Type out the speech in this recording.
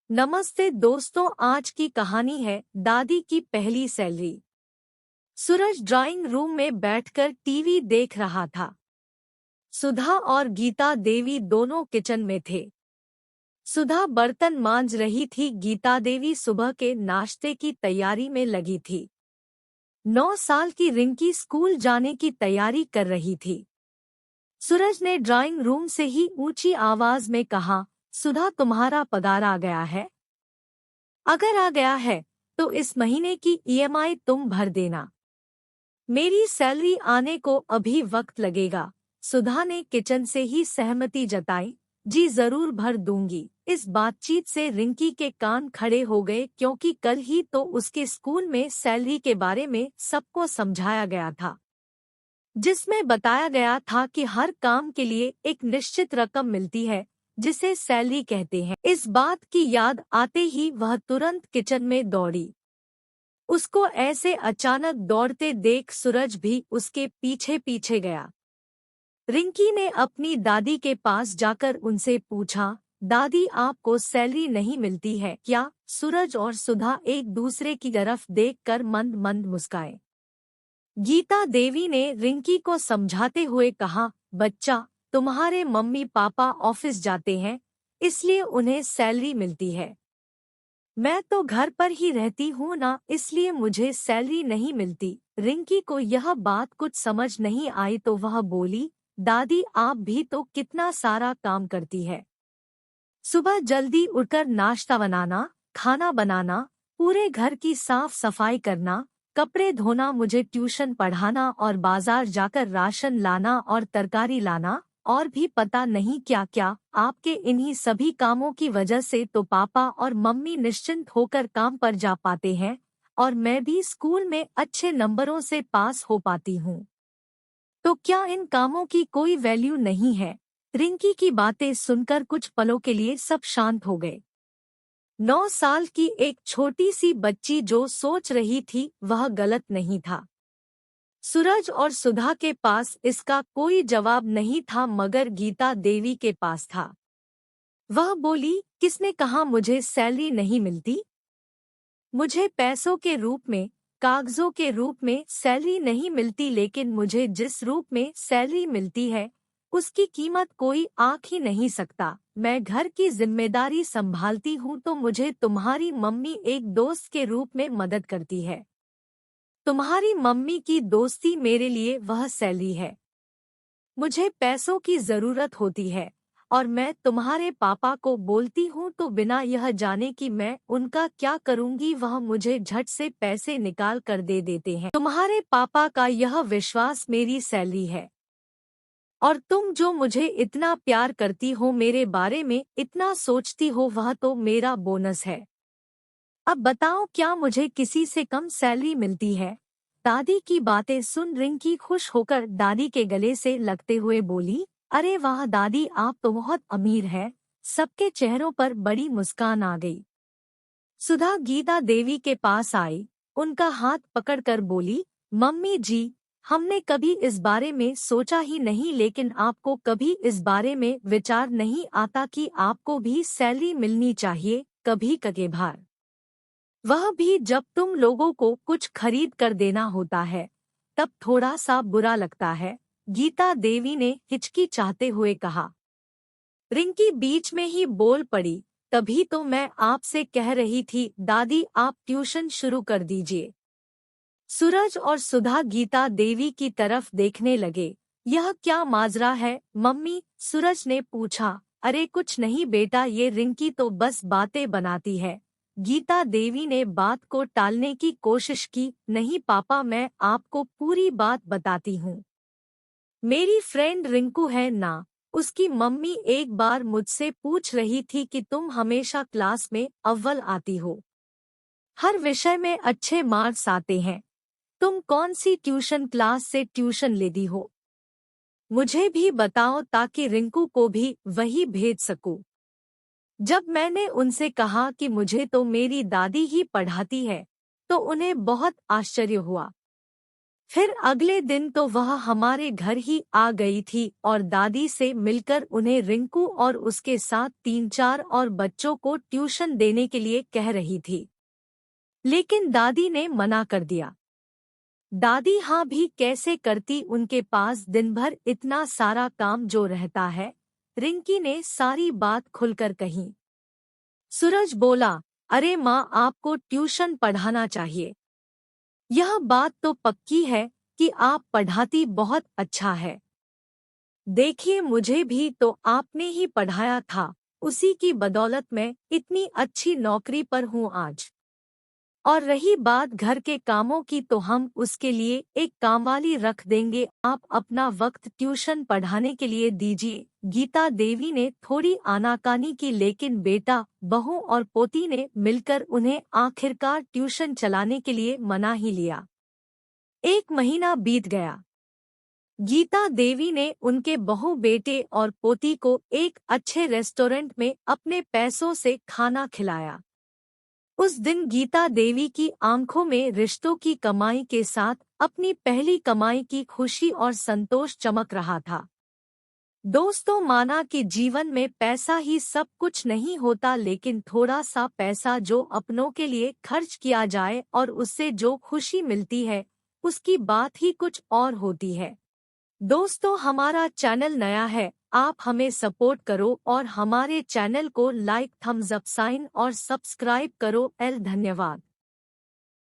नमस्ते दोस्तों, आज की कहानी है दादी की पहली सैलरी। सूरज ड्राइंग रूम में बैठकर टीवी देख रहा था। सुधा और गीता देवी दोनों किचन में थे। सुधा बर्तन मांज रही थी, गीता देवी सुबह के नाश्ते की तैयारी में लगी थी। 9 साल की रिंकी स्कूल जाने की तैयारी कर रही थी। सूरज ने ड्राइंग रूम से ही ऊंची आवाज में कहा, सुधा तुम्हारा पगार आ गया है? अगर आ गया है तो इस महीने की ईएमआई तुम भर देना। मेरी सैलरी आने को अभी वक्त लगेगा। सुधा ने किचन से ही सहमति जताई। जी जरूर भर दूंगी। इस बातचीत से रिंकी के कान खड़े हो गए, क्योंकि कल ही तो उसके स्कूल में सैलरी के बारे में सबको समझाया गया था, जिसमें बताया गया था कि हर काम के लिए एक निश्चित रकम मिलती है, जिसे सैलरी कहते हैं। इस बात की याद आते ही वह तुरंत किचन में दौड़ी। उसको ऐसे अचानक दौड़ते देख सूरज भी उसके पीछे पीछे गया। रिंकी ने अपनी दादी के पास जाकर उनसे पूछा, दादी आपको सैलरी नहीं मिलती है क्या? सूरज और सुधा एक दूसरे की तरफ देखकर मंद मंद मुस्काए। गीता देवी ने रिंकी को समझाते हुए कहा, बच्चा, तुम्हारे मम्मी पापा ऑफिस जाते हैं, इसलिए उन्हें सैलरी मिलती है। मैं तो घर पर ही रहती हूँ ना, इसलिए मुझे सैलरी नहीं मिलती। रिंकी को यह बात कुछ समझ नहीं आई तो वह बोली, दादी आप भी तो कितना सारा काम करती है। सुबह जल्दी उठकर नाश्ता बनाना, खाना बनाना, पूरे घर की साफ सफाई करना, कपड़े धोना, मुझे ट्यूशन पढ़ाना और बाजार जाकर राशन लाना और तरकारी लाना और भी पता नहीं क्या क्या। आपके इन्हीं सभी कामों की वजह से तो पापा और मम्मी निश्चिंत होकर काम पर जा पाते हैं और मैं भी स्कूल में अच्छे नंबरों से पास हो पाती हूँ। तो क्या इन कामों की कोई वैल्यू नहीं है? रिंकी की बातें सुनकर कुछ पलों के लिए सब शांत हो गए। 9 साल की एक छोटी सी बच्ची जो सोच रही थी वह गलत नहीं था। सूरज और सुधा के पास इसका कोई जवाब नहीं था, मगर गीता देवी के पास था। वह बोली, किसने कहा मुझे सैलरी नहीं मिलती? मुझे पैसों के रूप में, कागजों के रूप में सैलरी नहीं मिलती, लेकिन मुझे जिस रूप में सैलरी मिलती है उसकी कीमत कोई आंक ही नहीं सकता। मैं घर की जिम्मेदारी संभालती हूँ तो मुझे तुम्हारी मम्मी एक दोस्त के रूप में मदद करती है। तुम्हारी मम्मी की दोस्ती मेरे लिए वह सैलरी है। मुझे पैसों की जरूरत होती है और मैं तुम्हारे पापा को बोलती हूँ तो बिना यह जाने कि मैं उनका क्या करूँगी वह मुझे झट से पैसे निकाल कर दे देते हैं। तुम्हारे पापा का यह विश्वास मेरी सैलरी है और तुम जो मुझे इतना प्यार करती हो, मेरे बारे में इतना सोचती हो, वह तो मेरा बोनस है। अब बताओ, क्या मुझे किसी से कम सैलरी मिलती है? दादी की बातें सुन रिंकी खुश होकर दादी के गले से लगते हुए बोली, अरे वाह दादी, आप तो बहुत अमीर हैं। सबके चेहरों पर बड़ी मुस्कान आ गई। सुधा गीता देवी के पास आई, उनका हाथ पकड़कर बोली, मम्मी जी, हमने कभी इस बारे में सोचा ही नहीं, लेकिन आपको कभी इस बारे में विचार नहीं आता कि आपको भी सैलरी मिलनी चाहिए, कभी कभार, वह भी जब तुम लोगों को कुछ खरीद कर देना होता है, तब थोड़ा सा बुरा लगता है। गीता देवी ने हिचकिचाते हुए कहा। रिंकी बीच में ही बोल पड़ी, तभी तो मैं आपसे कह रही थी दादी, आप ट्यूशन शुरू कर दीजिए। सूरज और सुधा गीता देवी की तरफ देखने लगे। यह क्या माजरा है मम्मी? सूरज ने पूछा। अरे कुछ नहीं बेटा, ये रिंकी तो बस बातें बनाती है। गीता देवी ने बात को टालने की कोशिश की। नहीं पापा, मैं आपको पूरी बात बताती हूँ। मेरी फ्रेंड रिंकू है ना, उसकी मम्मी एक बार मुझसे पूछ रही थी कि तुम हमेशा क्लास में अव्वल आती हो, हर विषय में अच्छे मार्क्स आते हैं, तुम कौन सी ट्यूशन क्लास से ट्यूशन लेती हो? मुझे भी बताओ ताकि रिंकू को भी वही भेज सकूं। जब मैंने उनसे कहा कि मुझे तो मेरी दादी ही पढ़ाती है, तो उन्हें बहुत आश्चर्य हुआ। फिर अगले दिन तो वह हमारे घर ही आ गई थी और दादी से मिलकर उन्हें रिंकू और उसके साथ 3-4 और बच्चों को ट्यूशन देने के लिए कह रही थी। लेकिन दादी ने मना कर दिया। दादी हाँ भी कैसे करती, उनके पास दिन भर इतना सारा काम जो रहता है। रिंकी ने सारी बात खुलकर कही। सूरज बोला, अरे माँ, आपको ट्यूशन पढ़ाना चाहिए। यह बात तो पक्की है कि आप पढ़ाती बहुत अच्छा है। देखिए, मुझे भी तो आपने ही पढ़ाया था, उसी की बदौलत मैं इतनी अच्छी नौकरी पर हूँ आज। और रही बात घर के कामों की, तो हम उसके लिए एक कामवाली रख देंगे, आप अपना वक्त ट्यूशन पढ़ाने के लिए दीजिए। गीता देवी ने थोड़ी आनाकानी की, लेकिन बेटा, बहू और पोती ने मिलकर उन्हें आखिरकार ट्यूशन चलाने के लिए मना ही लिया। 1 महीना बीत गया। गीता देवी ने उनके बहू, बेटे और पोती को एक अच्छे रेस्टोरेंट में अपने पैसों से खाना खिलाया। उस दिन गीता देवी की आंखों में रिश्तों की कमाई के साथ अपनी पहली कमाई की खुशी और संतोष चमक रहा था। दोस्तों, माना कि जीवन में पैसा ही सब कुछ नहीं होता, लेकिन थोड़ा सा पैसा जो अपनों के लिए खर्च किया जाए और उससे जो खुशी मिलती है, उसकी बात ही कुछ और होती है। दोस्तों, हमारा चैनल नया है, आप हमें सपोर्ट करो और हमारे चैनल को लाइक, थम्स अप साइन और सब्सक्राइब करो। धन्यवाद।